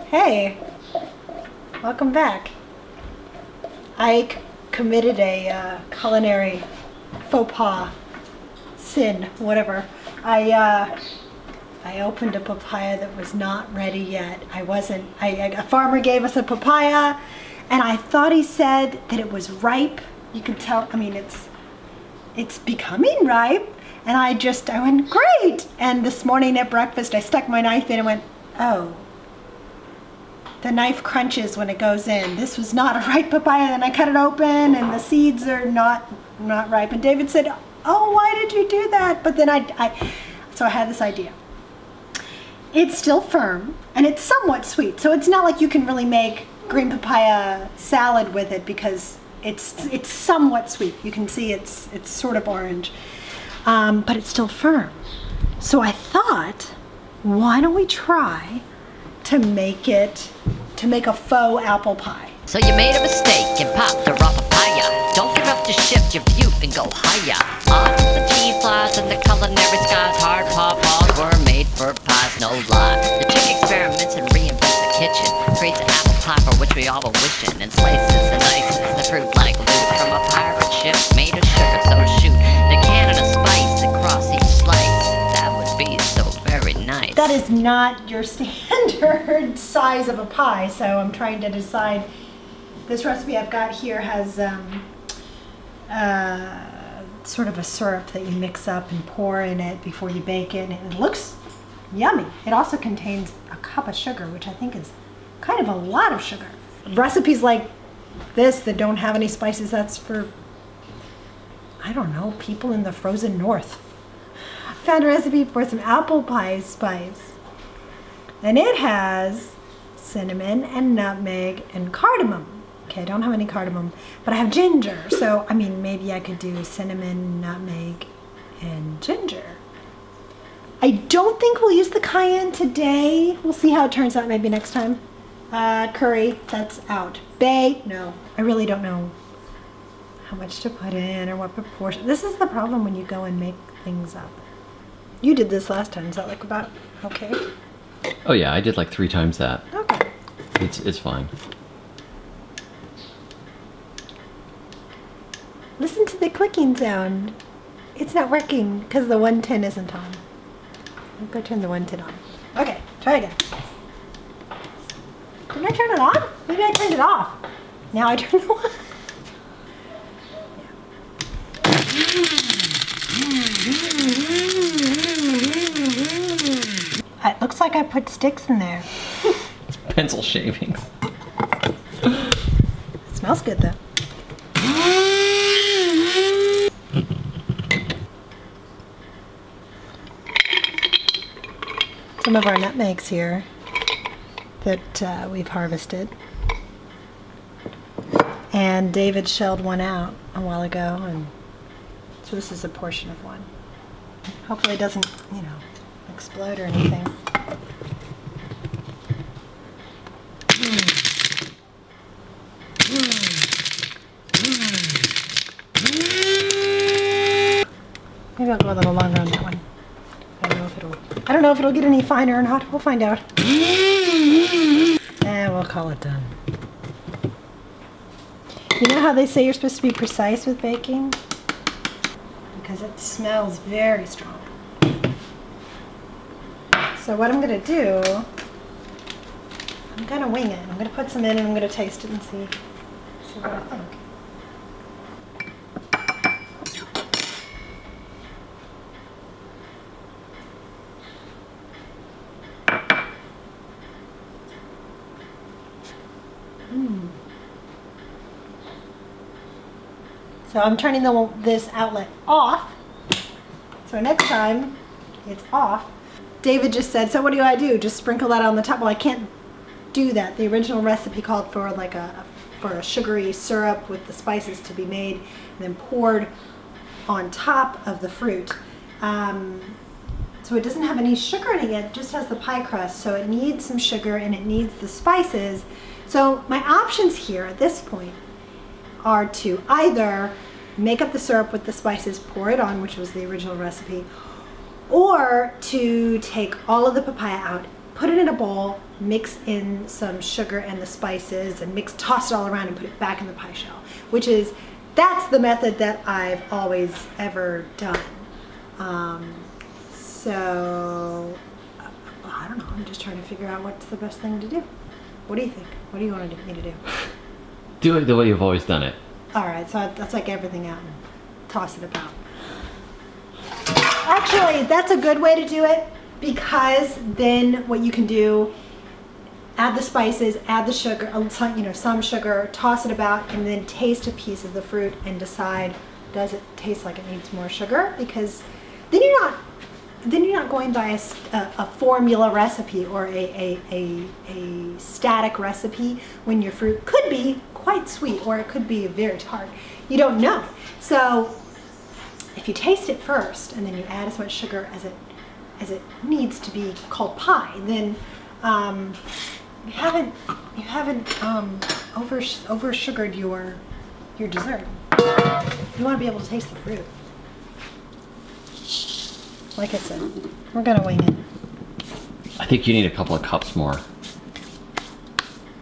Hey, welcome back. I committed a culinary faux pas, sin, whatever. I opened a papaya that was not ready yet. A farmer gave us a papaya and I thought he said that it was ripe. You can tell, it's becoming ripe. And I went, great. And this morning at breakfast, I stuck my knife in and went, oh, the knife crunches when it goes in. This was not a ripe papaya. And I cut it open and the seeds are not ripe. And David said, oh, why did you do that? But then so I had this idea. It's still firm and it's somewhat sweet. So it's not like you can really make green papaya salad with it because it's somewhat sweet. You can see it's sort of orange. But it's still firm. So I thought, why don't we try to make a faux apple pie? So you made a mistake and popped a raw papaya. Don't give up to shift your view and go higher. On to the tea flies and the culinary skies. Hard pawpaws were made for pies, no lie. The chick experiments and reinvents the kitchen. Creates an apple pie for which we all were wishing. And slices and ices the fruit like loot. From a pirate ship made of sugar, so to shoot the cannon of spice across each slice. That would be so very nice. That is not your standard size of a pie, so I'm trying to decide. This recipe I've got here has sort of a syrup that you mix up and pour in it before you bake it, and it looks yummy. It also contains a cup of sugar, which I think is kind of a lot of sugar. Recipes like this that don't have any spices, that's for, I don't know, people in the frozen north. I found a recipe for some apple pie spice, and it has cinnamon and nutmeg and cardamom. Okay, I don't have any cardamom, but I have ginger. So, maybe I could do cinnamon, nutmeg, and ginger. I don't think we'll use the cayenne today. We'll see how it turns out maybe next time. Curry, that's out. Bay, no. I really don't know how much to put in or what proportion. This is the problem when you go and make things up. You did this last time. Is that like about okay? Oh yeah, I did like 3 times that. Okay. It's fine. Listen to the clicking sound. It's not working because the 110 isn't on. I'll go turn the 110 on. Okay, try again. Did I turn it on? Maybe I turned it off. Now I turn it on. It looks like I put sticks in there. It's pencil shavings. It smells good though. Some of our nutmegs here that we've harvested. And David shelled one out a while ago, and so this is a portion of one. Hopefully it doesn't, explode or anything. Maybe I'll go a little longer on that one. I don't know if it'll get any finer or not. We'll find out. And we'll call it done. You know how they say you're supposed to be precise with baking? Because it smells very strong. So what I'm going to do, I'm going to wing it. I'm going to put some in and I'm going to taste it and see what I think. So I'm turning this outlet off. So next time it's off. David just said, so what do I do? Just sprinkle that on the top? Well, I can't do that. The original recipe called for for a sugary syrup with the spices to be made and then poured on top of the fruit. So it doesn't have any sugar in it yet, it just has the pie crust. So it needs some sugar and it needs the spices. So my options here at this point are to either make up the syrup with the spices, pour it on, which was the original recipe, or to take all of the papaya out, put it in a bowl, mix in some sugar and the spices, and toss it all around and put it back in the pie shell, that's the method that I've always ever done. So, I don't know, I'm just trying to figure out what's the best thing to do. What do you think? What do you want me to do? Do it the way you've always done it. All right, so that's like everything out and toss it about. Actually, that's a good way to do it, because then what you can do, add the spices, add the sugar, some sugar, toss it about, and then taste a piece of the fruit and decide, does it taste like it needs more sugar? Because then you're not going by a formula recipe or a static recipe when your fruit could be quite sweet or it could be very tart. You don't know. So if you taste it first and then you add as much sugar as it needs to be called pie, then you haven't over sugared your dessert. You want to be able to taste the fruit. Like I said, we're gonna wing it. I think you need a couple of cups more.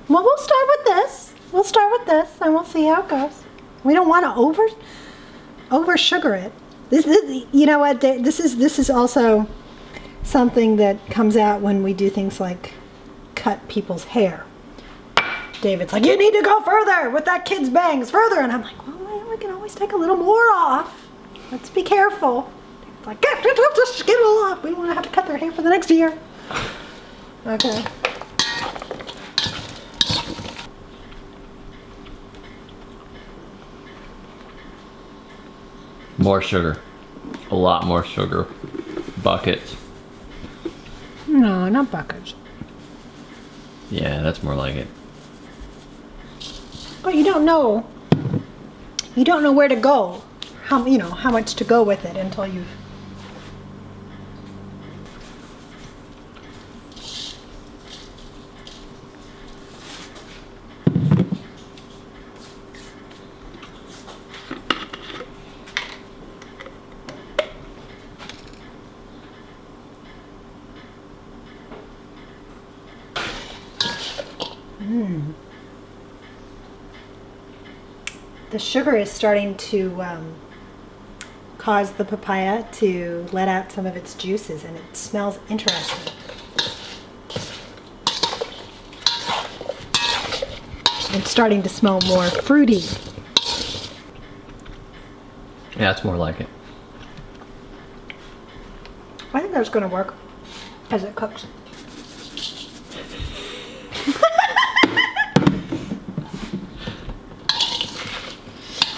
Well, we'll start with this. And we'll see how it goes. We don't want to over sugar it. This, you know what? This is also something that comes out when we do things like cut people's hair. David's like, you need to go further with that kid's bangs, further. And I'm like, well, we can always take a little more off. Let's be careful. It's like, just get it all off. We don't want to have to cut their hair for the next year. Okay. More sugar. A lot more sugar. Buckets. No, not buckets. Yeah, that's more like it. But you don't know where to go. How much to go with it until you've. The sugar is starting to cause the papaya to let out some of its juices, and it smells interesting. It's starting to smell more fruity. Yeah, it's more like it. I think that's going to work as it cooks.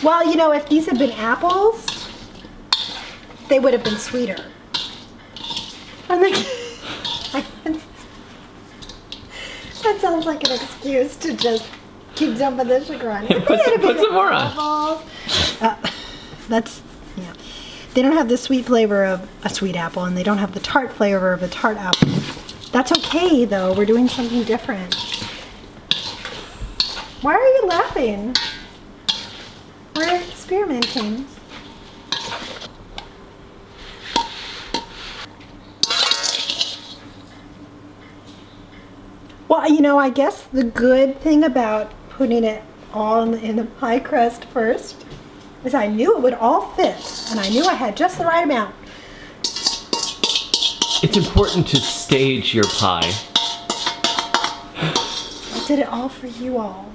Well, if these had been apples, they would have been sweeter. I'm like, that sounds like an excuse to just keep dumping the sugar on it. Put some more on. They don't have the sweet flavor of a sweet apple, and they don't have the tart flavor of a tart apple. That's okay, though. We're doing something different. Why are you laughing? We're experimenting. Well, I guess the good thing about putting it all in the pie crust first is I knew it would all fit, and I knew I had just the right amount. It's important to stage your pie. I did it all for you all.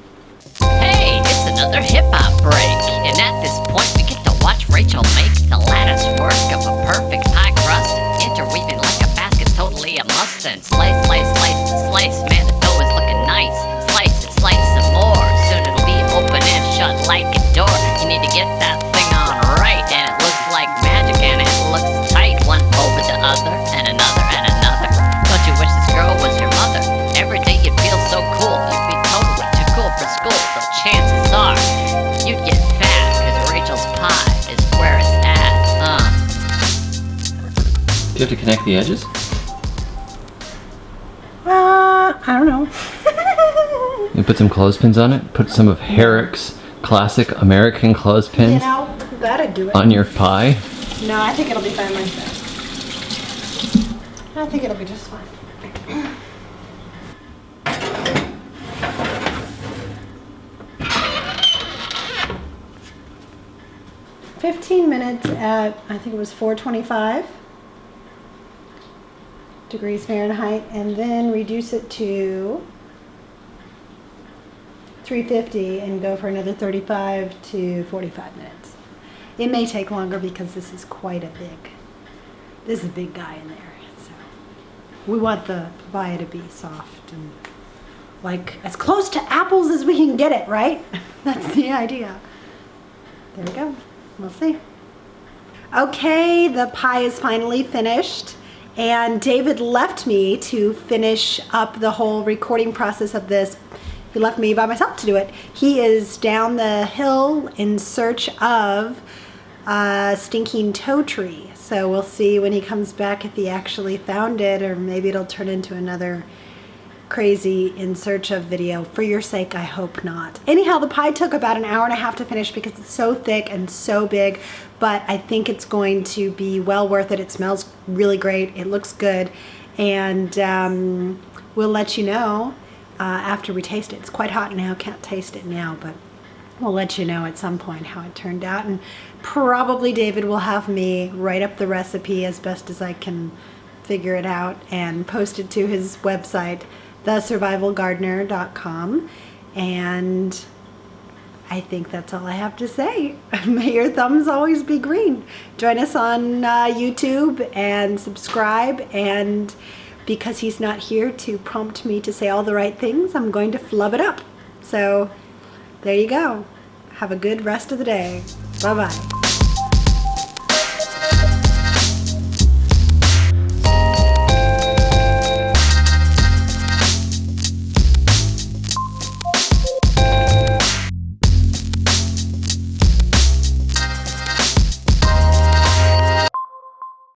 Hey, it's another hip-hop break. And at this point, we get to watch Rachel make the lattice work of a perfect pie crust. Interweaving like a basket's totally a must. And slice, slice, slice, and slice. Man, the dough is looking nice. Slice and slice some more. Soon it'll be open and shut like a door. You need to get that thing on right. And it looks like magic and it looks tight. One over the other, and another, and another. Don't you wish this girl was your mother? Every day you'd feel so cool. You'd be totally too cool for school. Though chances are you'd get fat, cause Rachel's pie is where it's at, Do you have to connect the edges? I don't know. You put some clothespins on it? Put some of Herrick's classic American clothespins That'd do it. on your pie? No, I think it'll be fine like that. I think it'll be just fine. 15 minutes at, I think it was 425 degrees Fahrenheit, and then reduce it to 350 and go for another 35 to 45 minutes. It may take longer because this is a big guy in there. So we want the papaya to be soft and like as close to apples as we can get it, right? That's the idea. There we go. We'll see. Okay, the pie is finally finished, and David left me to finish up the whole recording process of this. He left me by myself to do it. He is down the hill in search of a stinking tow tree. So we'll see when he comes back if he actually found it, or maybe it'll turn into another crazy in search of video. For your sake, I hope not. Anyhow, the pie took about an hour and a half to finish because it's so thick and so big, but I think it's going to be well worth it. It smells really great. It looks good, and we'll let you know after we taste it. It's quite hot now, can't taste it now, but we'll let you know at some point how it turned out, and probably David will have me write up the recipe as best as I can figure it out and post it to his website, thesurvivalgardener.com, and I think that's all I have to say. May your thumbs always be green. Join us on YouTube and subscribe, and because he's not here to prompt me to say all the right things, I'm going to flub it up. So there you go. Have a good rest of the day. Bye-bye.